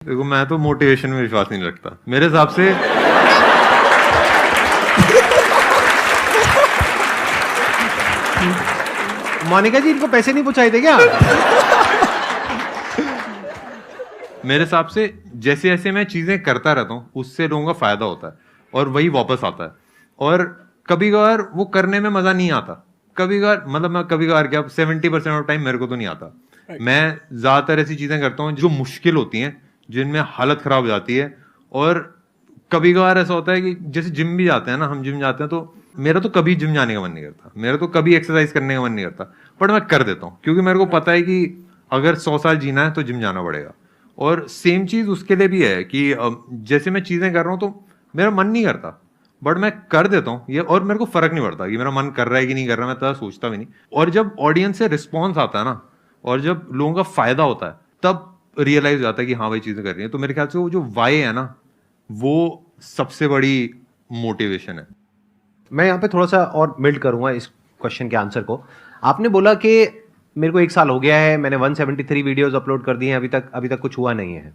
देखो मैं तो मोटिवेशन में विश्वास नहीं रखता मेरे हिसाब से। मोनिका जी इनको पैसे नहीं पहुंचाए थे क्या? मेरे हिसाब से जैसे जैसे मैं चीजें करता रहता हूँ उससे लोगों का फायदा होता है और वही वापस आता है। और कभी कभार वो करने में मजा नहीं आता, कभी कभार मतलब मैं कभी कभार क्या 70% ऑफ टाइम मेरे को तो नहीं आता। मैं ज्यादातर ऐसी चीजें करता हूँ जो मुश्किल होती हैं, जिनमें हालत खराब हो जाती है। और कभी कभार ऐसा होता है कि जैसे जिम भी जाते हैं ना, हम जिम जाते हैं तो मेरा तो कभी जिम जाने का मन नहीं करता, मेरा तो कभी एक्सरसाइज करने का मन नहीं करता, बट मैं कर देता हूँ क्योंकि मेरे को पता है कि अगर 100 साल जीना है तो जिम जाना पड़ेगा। और सेम चीज उसके लिए भी है कि जैसे मैं चीजें कर रहा हूँ तो मेरा मन नहीं करता, बट मैं कर देता हूँ ये, और मेरे को फर्क नहीं पड़ता कि मेरा मन कर रहा है कि नहीं कर रहा, मैं तो सोचता भी नहीं। और जब ऑडियंस से रिस्पॉन्स आता है ना, और जब लोगों का फायदा होता है, तब रियलाइज हो जाता है कि हाँ भाई चीजें कर रही है। तो मेरे ख्याल से वो जो वाई है ना, वो सबसे बड़ी मोटिवेशन है। मैं यहाँ पे थोड़ा सा और बिल्ड करूंगा इस क्वेश्चन के आंसर को। आपने बोला कि मेरे को 1 साल हो गया है, मैंने 173 वीडियोस अपलोड कर दिए हैं, अभी तक कुछ हुआ नहीं है,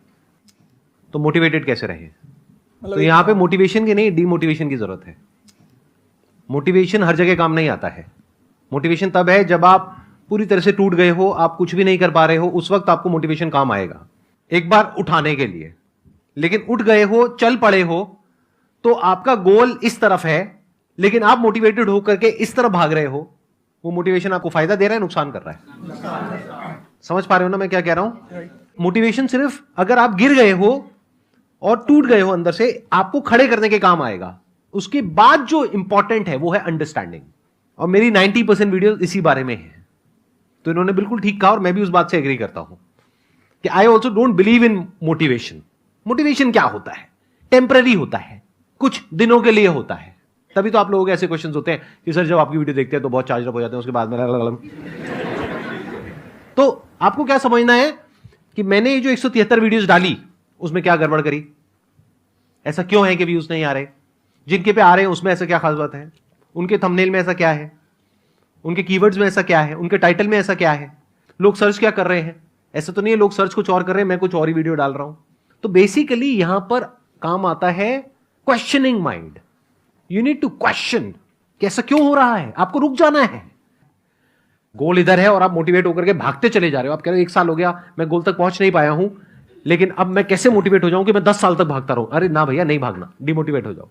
तो मोटिवेटेड कैसे रहे? तो यहाँ पे मोटिवेशन की नहीं, डीमोटिवेशन की जरूरत है। मोटिवेशन हर जगह काम नहीं आता है। मोटिवेशन तब है जब आप पूरी तरह से टूट गए हो, आप कुछ भी नहीं कर पा रहे हो, उस वक्त आपको मोटिवेशन काम आएगा एक बार उठाने के लिए। लेकिन उठ गए हो, चल पड़े हो, तो आपका गोल इस तरफ है, लेकिन आप मोटिवेटेड होकर के इस तरफ भाग रहे हो, वो मोटिवेशन आपको फायदा दे रहा है, नुकसान कर रहा है? समझ पा रहे हो ना मैं क्या कह रहा हूं? मोटिवेशन सिर्फ अगर आप गिर गए हो और टूट गए हो अंदर से, आपको खड़े करने के काम आएगा। उसके बाद जो इंपॉर्टेंट है वो है अंडरस्टैंडिंग। और मेरी 90% वीडियो इसी बारे में है। तो इन्होंने बिल्कुल ठीक कहा और मैं भी उस बात से एग्री करता हूं कि I also don't believe in motivation. Motivation क्या होता है? टेम्पररी होता है, कुछ दिनों के लिए होता है। तभी तो आप लोगों के ऐसे क्वेश्चंस होते हैं कि सर जब आपकी वीडियो देखते हैं तो बहुत चार्ज अप हो जाते हैं, उसके बाद में तो आपको क्या समझना है कि मैंने ये जो 173 वीडियोस डाली उसमें क्या गड़बड़ करी? ऐसा क्यों है कि व्यूज नहीं आ रहे? जिनके पे आ रहे हैं उसमें ऐसा क्या खास बात है? उनके थंबनेल में ऐसा क्या है? उनके कीवर्ड्स में ऐसा क्या है? उनके टाइटल में ऐसा क्या है? लोग सर्च क्या कर रहे हैं? ऐसा तो नहीं है लोग सर्च कुछ और कर रहे हैं, मैं कुछ और ही वीडियो डाल रहा हूं। तो बेसिकली यहां पर काम आता है questioning mind. You need to question कि ऐसा क्यों हो रहा है। आपको रुक जाना है। गोल इधर है और आप मोटिवेट होकर के भागते चले जा रहे हो। आप कह रहे हो 1 साल हो गया मैं गोल तक पहुंच नहीं पाया हूं, लेकिन अब मैं कैसे मोटिवेट हो जाऊं कि मैं 10 साल तक भागता रहूं? अरे ना भैया, नहीं भागना, डिमोटिवेट हो जाओ,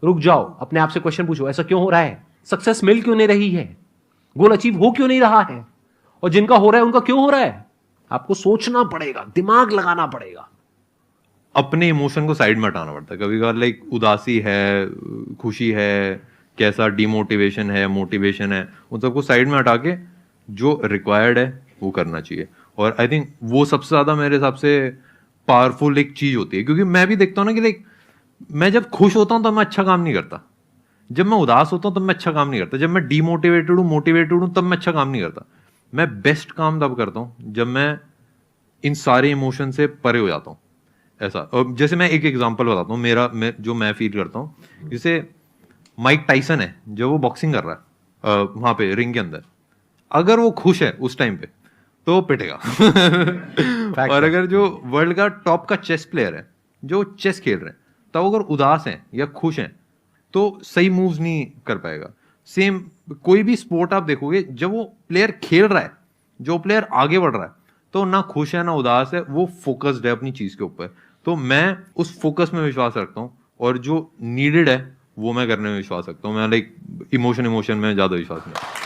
रुक जाओ, अपने आप से क्वेश्चन पूछो, ऐसा क्यों हो रहा है? सक्सेस मिल क्यों नहीं रही है? गोल अचीव हो क्यों नहीं रहा है? और जिनका हो रहा है उनका क्यों हो रहा है? आपको सोचना पड़ेगा, दिमाग लगाना पड़ेगा। अपने इमोशन को साइड में हटाना पड़ता है। कभी कभार लाइक उदासी है, खुशी है, कैसा डिमोटिवेशन है, मोटिवेशन है, उन सबको साइड में हटा के जो रिक्वायर्ड है वो करना चाहिए। और आई थिंक वो सबसे ज्यादा मेरे हिसाब से पावरफुल एक चीज होती है। क्योंकि मैं भी देखता हूँ ना कि लाइक मैं जब खुश होता हूँ तब मैं अच्छा काम नहीं करता, जब मैं उदास होता हूँ तब मैं अच्छा काम नहीं करता, जब मैं डिमोटिवेटेड हूँ, मोटिवेटेड हूँ, तब मैं अच्छा काम नहीं करता। मैं बेस्ट काम तब करता हूँ जब मैं इन सारे इमोशन से परे हो जाता हूँ। ऐसा, और जैसे मैं एक एग्जांपल बताता हूँ जो मैं फील करता हूँ। जैसे माइक टाइसन है, जो वो बॉक्सिंग कर रहा है वहां पे रिंग के अंदर, अगर वो खुश है उस टाइम पे तो वो पिटेगा और अगर जो वर्ल्ड का टॉप का चेस प्लेयर है, जो चेस खेल रहे हैं, तब अगर उदास हैं या खुश हैं तो सही मूव्स नहीं कर पाएगा। सेम कोई भी स्पोर्ट आप देखोगे, जब वो प्लेयर खेल रहा है, जो प्लेयर आगे बढ़ रहा है, तो ना खुश है ना उदास है, वो फोकस्ड है अपनी चीज के ऊपर। तो मैं उस फोकस में विश्वास रखता हूँ और जो नीडेड है वो मैं करने में विश्वास रखता हूँ। मैं लाइक इमोशन में ज्यादा विश्वास नहीं।